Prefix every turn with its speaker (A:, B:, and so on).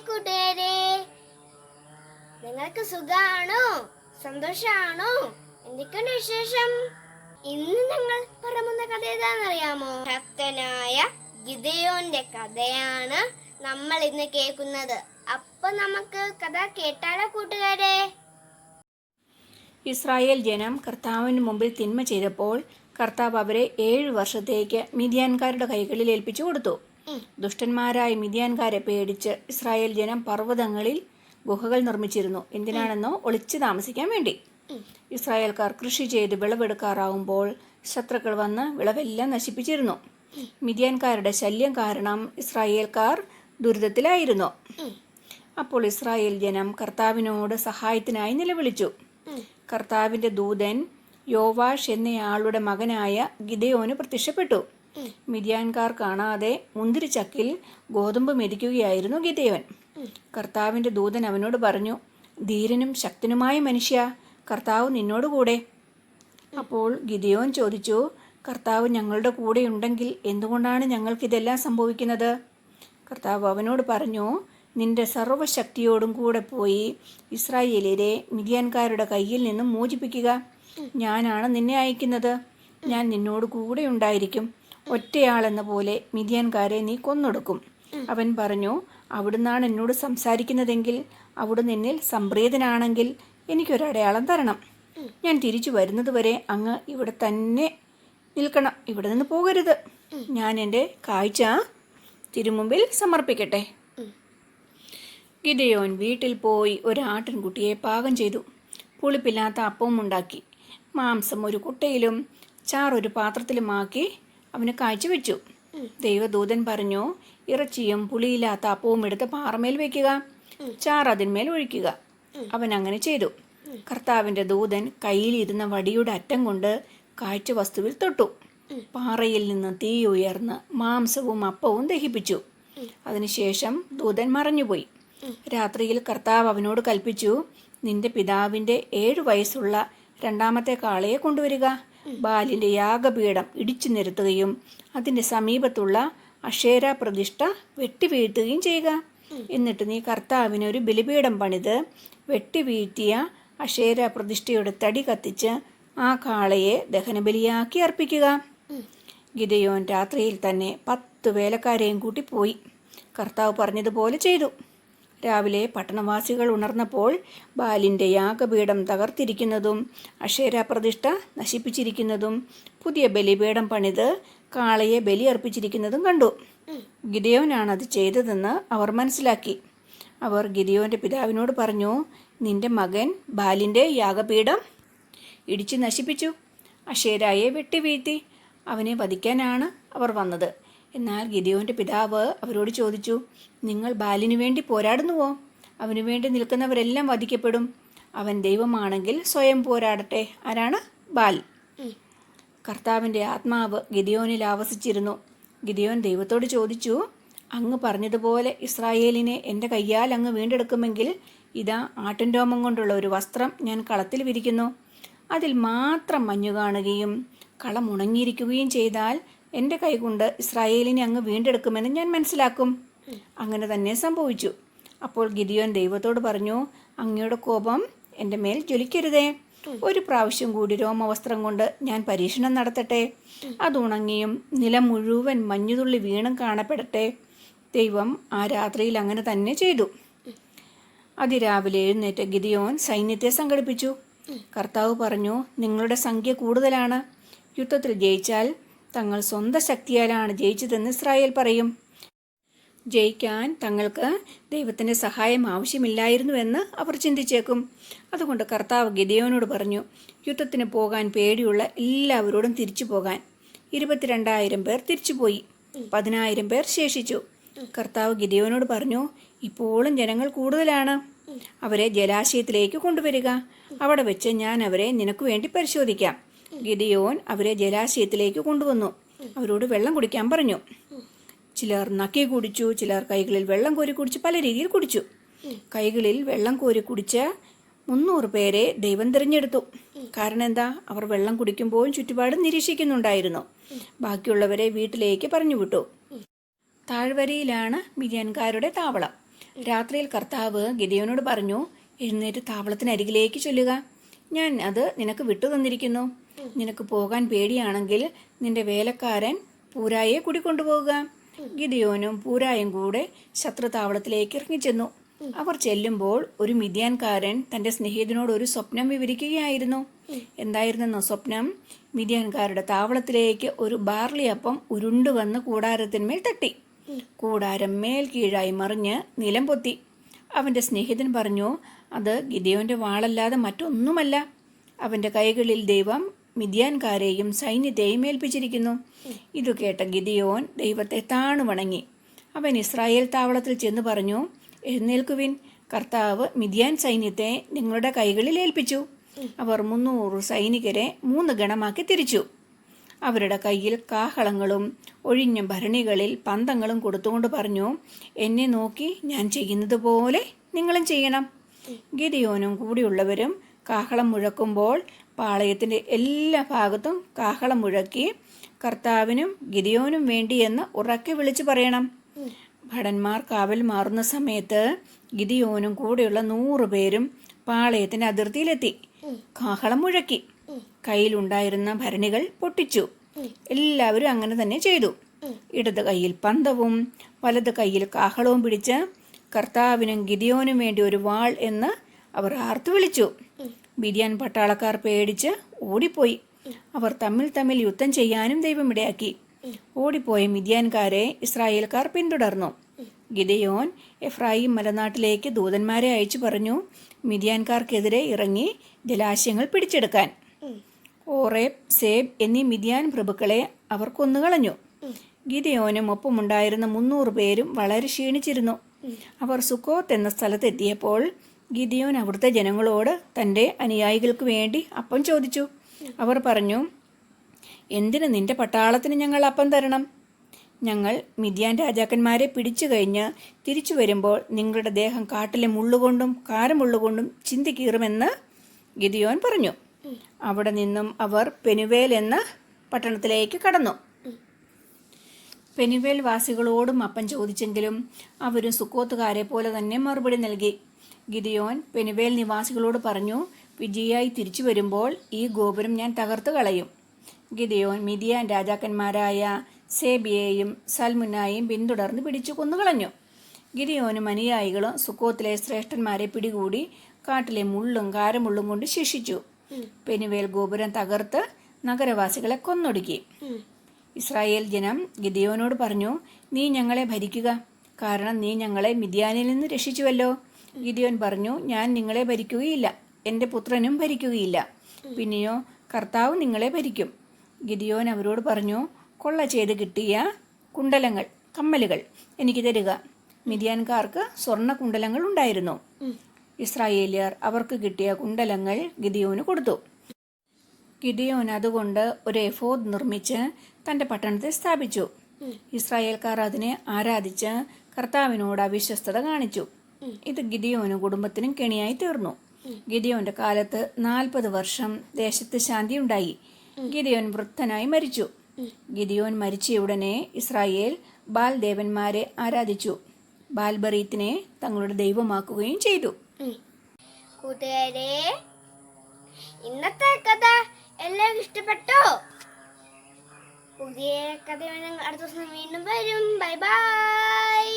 A: കൂട്ടുകാരെ, നിങ്ങൾക്ക് സുഖാണോ? സന്തോഷാണോ? എന്തൊക്കെയുണ്ട് വിശേഷം? ഇന്ന് ഞങ്ങൾ പറയുന്ന കഥ ഏതാണെന്നറിയാമോ? ഭക്തനായ ഗിദെയോന്റെ കഥയാണ് നമ്മൾ ഇന്ന് കേൾക്കുന്നത്. അപ്പൊ നമുക്ക് കഥ കേട്ടാലോ കൂട്ടുകാരെ?
B: ഇസ്രായേൽ ജനം കർത്താവിന് മുമ്പിൽ തിന്മ ചെയ്തപ്പോൾ കർത്താവ് അവരെ 7 വർഷത്തേക്ക് മിദ്യാൻകാരുടെ കൈകളിൽ ഏൽപ്പിച്ചു കൊടുത്തു. ദുഷ്ടന്മാരായ മിദ്യാൻകാരെ പേടിച്ച് ഇസ്രായേൽ ജനം പർവ്വതങ്ങളിൽ ഗുഹകൾ നിർമ്മിച്ചിരുന്നു. എന്തിനാണെന്നോ ഒളിച്ചു താമസിക്കാൻ വേണ്ടി. ഇസ്രായേൽക്കാർ കൃഷി ചെയ്ത് വിളവെടുക്കാറാവുമ്പോൾ ശത്രുക്കൾ വന്ന് വിളവെല്ലാം നശിപ്പിച്ചിരുന്നു. മിദ്യാൻകാരുടെ ശല്യം കാരണം ഇസ്രായേൽക്കാർ ദുരിതത്തിലായിരുന്നു. അപ്പോൾ ഇസ്രായേൽ ജനം കർത്താവിനോട് സഹായത്തിനായി നിലവിളിച്ചു. കർത്താവിന്റെ ദൂതൻ യോവാഷ് എന്നയാളുടെ മകനായ ഗിദെയോന് പ്രത്യക്ഷപ്പെട്ടു. മിദ്യാൻകാർ കാണാതെ മുന്തിരിച്ചക്കിൽ ഗോതമ്പ് മെതിക്കുകയായിരുന്നു ഗിദെയോൻ. കർത്താവിന്റെ ദൂതൻ അവനോട് പറഞ്ഞു, ധീരനും ശക്തനുമായ മനുഷ്യ, കർത്താവ് നിന്നോടുകൂടെ. അപ്പോൾ ഗിദെയോൻ ചോദിച്ചു, കർത്താവ് ഞങ്ങളുടെ കൂടെ ഉണ്ടെങ്കിൽ എന്തുകൊണ്ടാണ് ഞങ്ങൾക്കിതെല്ലാം സംഭവിക്കുന്നത്? കർത്താവ് അവനോട് പറഞ്ഞു, നിന്റെ സർവ്വശക്തിയോടും കൂടെ പോയി ഇസ്രായേലിനെ മിദ്യാൻകാരുടെ കയ്യിൽ നിന്നും മോചിപ്പിക്കുക. ഞാനാണ് നിന്നെ അയക്കുന്നത്. ഞാൻ നിന്നോട് കൂടെ ഉണ്ടായിരിക്കും. ഒറ്റയാളെന്ന പോലെ മിദ്യാൻകാരെ നീ കൊന്നൊടുക്കും. അവൻ പറഞ്ഞു, അവിടുന്നാണ് എന്നോട് സംസാരിക്കുന്നതെങ്കിൽ, അവിടുന്ന് എന്നിൽ സംപ്രീതനാണെങ്കിൽ എനിക്കൊരടയാളം തരണം. ഞാൻ തിരിച്ചു വരുന്നതുവരെ അങ്ങ് ഇവിടെ തന്നെ നിൽക്കണം. ഇവിടെ നിന്ന് പോകരുത്. ഞാൻ എൻ്റെ കാഴ്ച തിരുമുമ്പിൽ സമർപ്പിക്കട്ടെ. ഗിദെയോൻ വീട്ടിൽ പോയി ഒരു ആട്ടിൻകുട്ടിയെ പാകം ചെയ്തു. പുളിപ്പില്ലാത്ത അപ്പവും ഉണ്ടാക്കി. മാംസം ഒരു കുട്ടയിലും ചാറൊരു പാത്രത്തിലുമാക്കി അവന് കാഴ്ചവെച്ചു. ദൈവദൂതൻ പറഞ്ഞു, ഇറച്ചിയും പുളിയില്ലാത്ത അപ്പവും എടുത്ത് പാറമേൽ വയ്ക്കുക, ചാറ് അതിന്മേൽ ഒഴിക്കുക. അവൻ അങ്ങനെ ചെയ്തു. കർത്താവിന്റെ ദൂതൻ കയ്യിലിരുന്ന വടിയുടെ അറ്റം കൊണ്ട് കാഴ്ച വസ്തുവിൽ തൊട്ടു. പാറയിൽ നിന്ന് തീ ഉയർന്ന് മാംസവും അപ്പവും ദഹിപ്പിച്ചു. അതിനുശേഷം ദൂതൻ മറഞ്ഞുപോയി. രാത്രിയിൽ കർത്താവ് അവനോട് കൽപ്പിച്ചു, നിന്റെ പിതാവിന്റെ 7 വയസ്സുള്ള രണ്ടാമത്തെ കാളയെ കൊണ്ടുവരിക. ബാലിന്റെ യാഗപീഠം ഇടിച്ചു നിരത്തുകയും അതിന്റെ സമീപത്തുള്ള അശേര പ്രതിഷ്ഠ വെട്ടിവീഴ്ത്തുകയും ചെയ്യുക. എന്നിട്ട് നീ കർത്താവിന് ഒരു ബലിപീഠം പണിത് വെട്ടിവീഴ്ത്തിയ അശേര പ്രതിഷ്ഠയുടെ തടി കത്തിച്ച് ആ കാളയെ ദഹനബലിയാക്കി അർപ്പിക്കുക. ഗിദെയോൻ രാത്രിയിൽ തന്നെ 10 വേലക്കാരെയും കൂട്ടി പോയി. കർത്താവ് പറഞ്ഞതുപോലെ ചെയ്തു. രാവിലെ പട്ടണവാസികൾ ഉണർന്നപ്പോൾ ബാലിന്റെ യാഗപീഠം തകർത്തിരിക്കുന്നതും അശേര പ്രതിഷ്ഠ നശിപ്പിച്ചിരിക്കുന്നതും പുതിയ ബലിപീഠം പണിത് കാളയെ ബലിയർപ്പിച്ചിരിക്കുന്നതും കണ്ടു. ഗിദെയോനാണ് അത് ചെയ്തതെന്ന് അവർ മനസ്സിലാക്കി. അവർ ഗിദെയോന്റെ പിതാവിനോട് പറഞ്ഞു, നിന്റെ മകൻ ബാലിന്റെ യാഗപീഠം ഇടിച്ചു നശിപ്പിച്ചു, അശേരായെ വെട്ടിവീഴ്ത്തി. അവനെ വധിക്കാനാണ് അവർ വന്നത്. എന്നാൽ ഗിദെയോന്റെ പിതാവ് അവരോട് ചോദിച്ചു, നിങ്ങൾ ബാലിനു വേണ്ടി പോരാടുന്നുവോ? അവനു വേണ്ടി നിൽക്കുന്നവരെല്ലാം വധിക്കപ്പെടും. അവൻ ദൈവമാണെങ്കിൽ സ്വയം പോരാടട്ടെ. ആരാണ്? ബാൽ. കർത്താവിന്റെ ആത്മാവ് ഗിദെയോനിൽ ആവസിച്ചിരുന്നു. ഗിദെയോൻ ദൈവത്തോട് ചോദിച്ചു, അങ്ങ് പറഞ്ഞതുപോലെ ഇസ്രായേലിനെ എൻ്റെ കയ്യാൽ അങ്ങ് വീണ്ടെടുക്കുമെങ്കിൽ ഇതാ ആട്ടിൻരോമം കൊണ്ടുള്ള ഒരു വസ്ത്രം ഞാൻ കളത്തിൽ വിരിക്കുന്നു. അതിൽ മാത്രം മഞ്ഞു കാണുകയും കളം ഉണങ്ങിയിരിക്കുകയും ചെയ്താൽ എൻ്റെ കൈകൊണ്ട് ഇസ്രായേലിനെ അങ്ങ് വീണ്ടെടുക്കുമെന്ന് ഞാൻ മനസ്സിലാക്കും. അങ്ങനെ തന്നെ സംഭവിച്ചു. അപ്പോൾ ഗിദെയോൻ ദൈവത്തോട് പറഞ്ഞു, അങ്ങയുടെ കോപം എൻ്റെ മേൽ ജ്വലിക്കരുതേ. ഒരു പ്രാവശ്യം കൂടി രോമവസ്ത്രം കൊണ്ട് ഞാൻ പരീക്ഷണം നടത്തട്ടെ. അത് ഉണങ്ങിയും നിലം മുഴുവൻ മഞ്ഞുതുള്ളി വീണും കാണപ്പെടട്ടെ. ദൈവം ആ രാത്രിയിൽ അങ്ങനെ തന്നെ ചെയ്തു. അതിരാവിലെ എഴുന്നേറ്റ് ഗിദെയോൻ സൈന്യത്തെ സംഘടിപ്പിച്ചു. കർത്താവ് പറഞ്ഞു, നിങ്ങളുടെ സംഖ്യ കൂടുതലാണ്. യുദ്ധത്തിൽ ജയിച്ചാൽ തങ്ങൾ സ്വന്തം ശക്തിയാലാണ് ജയിച്ചതെന്ന് ഇസ്രായേൽ പറയും. ജയിക്കാൻ തങ്ങൾക്ക് ദൈവത്തിൻ്റെ സഹായം ആവശ്യമില്ലായിരുന്നുവെന്ന് അവർ ചിന്തിച്ചേക്കും. അതുകൊണ്ട് കർത്താവ് ഗിദെയോനോട് പറഞ്ഞു, യുദ്ധത്തിന് പോകാൻ പേടിയുള്ള എല്ലാവരോടും തിരിച്ചു പോകാൻ. 22,000 പേർ തിരിച്ചുപോയി. 10,000 പേർ ശേഷിച്ചു. കർത്താവ് ഗിദെയോനോട് പറഞ്ഞു, ഇപ്പോഴും ജനങ്ങൾ കൂടുതലാണ്. അവരെ ജലാശയത്തിലേക്ക് കൊണ്ടുവരിക. അവിടെ വെച്ച് ഞാൻ അവരെ നിനക്ക് വേണ്ടി പരിശോധിക്കാം. ഗിദെയോൻ അവരെ ജലാശയത്തിലേക്ക് കൊണ്ടുവന്നു. അവരോട് വെള്ളം കുടിക്കാൻ പറഞ്ഞു. ചിലർ നക്കി കുടിച്ചു, ചിലർ കൈകളിൽ വെള്ളം കോരി കുടിച്ച് പല രീതിയിൽ കുടിച്ചു. കൈകളിൽ വെള്ളം കോരി കുടിച്ച 300 പേരെ ദൈവം തിരഞ്ഞെടുത്തു. കാരണം എന്താ? അവർ വെള്ളം കുടിക്കുമ്പോഴും ചുറ്റുപാടും നിരീക്ഷിക്കുന്നുണ്ടായിരുന്നു. ബാക്കിയുള്ളവരെ വീട്ടിലേക്ക് പറഞ്ഞുവിട്ടു. താഴ്വരയിലാണ് മിദ്യാൻകാരുടെ താവളം. രാത്രിയിൽ കർത്താവ് ഗിദെയോനോട് പറഞ്ഞു, എഴുന്നേറ്റ് താവളത്തിനരികിലേക്ക് ചൊല്ലുക. ഞാൻ അത് നിനക്ക് വിട്ടു തന്നിരിക്കുന്നു. നിനക്ക് പോകാൻ പേടിയാണെങ്കിൽ നിന്റെ വേലക്കാരൻ പൂരായെ കൂടിക്കൊണ്ടുപോകുക. ഗിദെയോനും പൂരായും കൂടെ ശത്രു താവളത്തിലേക്ക് ഇറങ്ങിച്ചെന്നു. അവർ ചെല്ലുമ്പോൾ ഒരു മിദ്യാൻകാരൻ തന്റെ സ്നേഹിതനോട് ഒരു സ്വപ്നം വിവരിക്കുകയായിരുന്നു. എന്തായിരുന്നെന്നോ സ്വപ്നം? മിദ്യാൻകാരുടെ താവളത്തിലേക്ക് ഒരു ബാർലി അപ്പം ഉരുണ്ടുവന്ന് കൂടാരത്തിന്മേൽ തട്ടി. കൂടാരം മേൽ കീഴായി മറിഞ്ഞ് നിലം പൊത്തി. അവന്റെ സ്നേഹിതൻ പറഞ്ഞു, അത് ഗിദെയോന്റെ വാളല്ലാതെ മറ്റൊന്നുമല്ല. അവന്റെ കൈകളിൽ ദൈവം മിദ്യാൻകാരെയും സൈന്യത്തെയും ഏൽപ്പിച്ചിരിക്കുന്നു. ഇതു കേട്ട ഗിദെയോൻ ദൈവത്തെ താണുവണങ്ങി. അവൻ ഇസ്രായേൽ താവളത്തിൽ ചെന്ന് പറഞ്ഞു, എഴുന്നേൽക്കുവിൻ, കർത്താവ് മിദ്യാൻ സൈന്യത്തെ നിങ്ങളുടെ കൈകളിൽ ഏൽപ്പിച്ചു. അവർ 300 സൈനികരെ 3 ഗണമാക്കി തിരിച്ചു. അവരുടെ കയ്യിൽ കാഹളങ്ങളും ഒഴിഞ്ഞ ഭരണികളിൽ പന്തങ്ങളും കൊടുത്തുകൊണ്ട് പറഞ്ഞു, എന്നെ നോക്കി ഞാൻ ചെയ്യുന്നത് പോലെ നിങ്ങളും ചെയ്യണം. ഗിദെയോനും കൂടിയുള്ളവരും കാഹളം മുഴക്കുമ്പോൾ പാളയത്തിൻ്റെ എല്ലാ ഭാഗത്തും കാഹളം മുഴക്കി, കർത്താവിനും ഗിദെയോനും വേണ്ടിയെന്ന് ഉറക്കെ വിളിച്ചു പറയണം. ഭടന്മാർ കാവൽ മാറുന്ന സമയത്ത് ഗിദെയോനും കൂടെയുള്ള 100 പേരും പാളയത്തിന്റെ അതിർത്തിയിലെത്തി. കാഹളം മുഴക്കി. കയ്യിലുണ്ടായിരുന്ന ഭരണികൾ പൊട്ടിച്ചു. എല്ലാവരും അങ്ങനെ തന്നെ ചെയ്തു. ഇടത് കൈയിൽ പന്തവും വലത് കൈയിൽ കാഹളവും പിടിച്ച് കർത്താവിനും ഗിദെയോനും വേണ്ടി ഒരു വാൾ എന്ന് അവർ ആർത്തു വിളിച്ചു. മിദ്യാൻ പട്ടാളക്കാർ പേടിച്ച് ഓടിപ്പോയി. അവർ തമ്മിൽ യുദ്ധം ചെയ്യാനും ദൈവം ഇടയാക്കി. ഓടിപ്പോയ മിദ്യാൻകാരെ ഇസ്രായേൽക്കാർ പിന്തുടർന്നു. ഗിദെയോൻ എഫ്രായിം മലനാട്ടിലേക്ക് ദൂതന്മാരെ അയച്ചു പറഞ്ഞു, മിദ്യാൻകാർക്കെതിരെ ഇറങ്ങി ജലാശയങ്ങൾ പിടിച്ചെടുക്കാൻ. ഓറേബ്, സേബ് എന്നീ മിദ്യാൻ പ്രഭുക്കളെ അവർ കൊന്നുകളഞ്ഞു. ഗിദെയോനും ഒപ്പമുണ്ടായിരുന്ന 300 പേരും വളരെ ക്ഷീണിച്ചിരുന്നു. അവർ സുക്കോത്ത് എന്ന സ്ഥലത്തെത്തിയപ്പോൾ ഗിദെയോൻ അവിടുത്തെ ജനങ്ങളോട് തൻ്റെ അനുയായികൾക്ക് വേണ്ടി അപ്പം ചോദിച്ചു. അവർ പറഞ്ഞു, എന്തിന് നിന്റെ പട്ടാളത്തിന് ഞങ്ങൾ അപ്പം തരണം? ഞങ്ങൾ മിദ്യാൻ രാജാക്കന്മാരെ പിടിച്ചു കഴിഞ്ഞ് തിരിച്ചു വരുമ്പോൾ നിങ്ങളുടെ ദേഹം കാട്ടിലെ മുള്ളുകൊണ്ടും കാരമുള്ളുകൊണ്ടും ചിന്തിക്കീറുമെന്ന് ഗിദെയോൻ പറഞ്ഞു. അവിടെ നിന്നും അവർ പെനുവേൽ എന്ന പട്ടണത്തിലേക്ക് കടന്നു. പെനുവേൽ വാസികളോടും അപ്പം ചോദിച്ചെങ്കിലും അവരും സുക്കോത്തുകാരെ പോലെ തന്നെ മറുപടി നൽകി. ഗിദെയോൻ പെനുവേൽ നിവാസികളോട് പറഞ്ഞു, വിജയിയായി തിരിച്ചു വരുമ്പോൾ ഈ ഗോപുരം ഞാൻ തകർത്ത് കളയും. ഗിദെയോൻ മിദ്യാൻ രാജാക്കന്മാരായ സേബിയെയും സൽമുനായെയും പിന്തുടർന്ന് പിടിച്ചു കൊന്നുകളഞ്ഞു. ഗിദെയോനും അനുയായികളും സുക്കോത്തിലെ ശ്രേഷ്ഠന്മാരെ പിടികൂടി കാട്ടിലെ മുള്ളും കാരമുള്ളും കൊണ്ട് ശിക്ഷിച്ചു. പെനുവേൽ ഗോപുരം തകർത്ത് നഗരവാസികളെ കൊന്നൊടുക്കി. ഇസ്രായേൽ ജനം ഗിദെയോനോട് പറഞ്ഞു, നീ ഞങ്ങളെ ഭരിക്കുക, കാരണം നീ ഞങ്ങളെ മിദ്യാനിൽ നിന്ന് രക്ഷിച്ചുവല്ലോ. ഗിദെയോൻ പറഞ്ഞു, ഞാൻ നിങ്ങളെ ഭരിക്കുകയില്ല, എൻ്റെ പുത്രനും ഭരിക്കുകയില്ല, പിന്നെയോ കർത്താവ് നിങ്ങളെ ഭരിക്കും. ഗിദെയോൻ അവരോട് പറഞ്ഞു, കൊള്ള ചെയ്ത് കിട്ടിയ കുണ്ടലങ്ങൾ, കമ്മലുകൾ എനിക്ക് തരിക. മിദ്യാൻകാർക്ക് സ്വർണ്ണ കുണ്ടലങ്ങൾ ഉണ്ടായിരുന്നു. ഇസ്രായേലിയർ അവർക്ക് കിട്ടിയ കുണ്ടലങ്ങൾ ഗിദെയോന് കൊടുത്തു. ഗിദെയോൻ അതുകൊണ്ട് ഒരു എഫോദ് നിർമ്മിച്ച് തൻ്റെ പട്ടണത്തെ സ്ഥാപിച്ചു. ഇസ്രായേൽക്കാർ അതിനെ ആരാധിച്ച് കർത്താവിനോട് അവിശ്വസ്തത കാണിച്ചു. ഇത് ഗിദെയോനും കുടുംബത്തിനും കെണിയായി തീർന്നു. ഗിദെയോന്റെ കാലത്ത് 40 വർഷം ദേശത്ത് ശാന്തിയുണ്ടായി. ഗിദെയോൻ വൃദ്ധനായി മരിച്ചു. ഗിദെയോൻ മരിച്ചയുടനെ ഇസ്രായേൽ ബാൽ ദേവന്മാരെ ആരാധിച്ചു. ബാൽബറീത്തിനെ തങ്ങളുടെ ദൈവമാക്കുകയും ചെയ്തു.
A: കൂട്ടുകാരെ, ഇന്നത്തെ കഥ എല്ലാവർക്കും ഇഷ്ടപ്പെട്ടോ? പുതിയ കഥ അടുത്ത ദിവസം വീണ്ടും വരും. Bye bye.